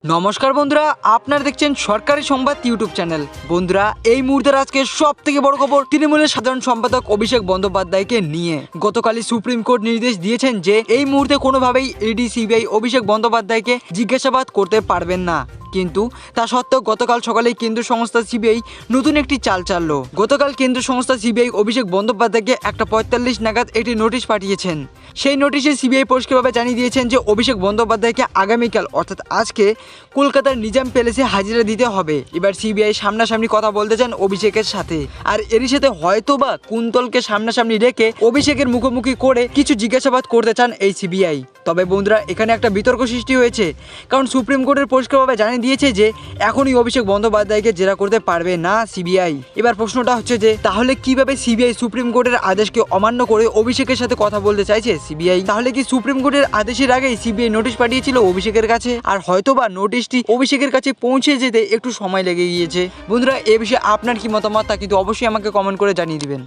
নমস্কার বন্ধুরা, আপনারা দেখছেন সরকারি সংবাদ ইউটিউব চ্যানেল। বন্ধুরা, এই মুহূর্তের আজকে সব থেকে বড় খবর তৃণমূলের সাধারণ সম্পাদক অভিষেক বন্দ্যোপাধ্যায়কে নিয়ে। গতকালই সুপ্রিম কোর্ট নির্দেশ দিয়েছেন যে এই মুহূর্তে কোনোভাবেই ইডি সিবিআই অভিষেক বন্দ্যোপাধ্যায়কে জিজ্ঞাসাবাদ করতে পারবেন না। কিন্তু তা সত্ত্বেও গতকাল সকালে কেন্দ্রীয় সংস্থা সিবিআই নতুন একটি চাল চাললো। গতকাল কেন্দ্রীয় সংস্থা সিবিআই অভিষেক বন্দ্যোপাধ্যায়কে 1:45 নাগাদ একটি নোটিশ পাঠিয়েছেন। সেই নোটিশে সিবিআই পরিষ্কারভাবে জানিয়ে দিয়েছেন যে অভিষেক বন্দ্যোপাধ্যায়কে আগামীকাল অর্থাৎ আজকে কলকাতার নিজাম প্যালেসে হাজিরা দিতে হবে। এবার সিবিআই সামনাসামনি কথা বলতে চান অভিষেকের সাথে, আর এরই সাথে হয়তোবা কুন্তলকে সামনাসামনি রেখে অভিষেকের মুখোমুখি করে কিছু জিজ্ঞাসাবাদ করতে চান এই সিবিআই। তবে বন্ধুরা, এখানে একটা বিতর্ক সৃষ্টি হয়েছে, কারণ সুপ্রিম কোর্টের পরিষ্কারভাবে জানিয়ে দিয়েছে যে এখনই অভিষেক বন্দ্যোপাধ্যায়কে জেরা করতে পারবে না সিবিআই। এবার প্রশ্নটা হচ্ছে যে তাহলে কিভাবে সিবিআই সুপ্রিম কোর্টের আদেশকে অমান্য করে অভিষেকের সাথে কথা বলতে চাইছে সিবিআই? তাহলে কি সুপ্রিম কোর্টের আদেশের আগেই সিবিআই নোটিশ পাঠিয়েছিল অভিষেকের কাছে, আর হয়তোবা নোটিশটি অভিষেকের কাছে পৌঁছে যেতে একটু সময় লেগে গিয়েছে? বন্ধুরা, এ বিষয়ে আপনার কি মতামত তা কিন্তু অবশ্যই আমাকে কমেন্ট করে জানিয়ে দিবেন।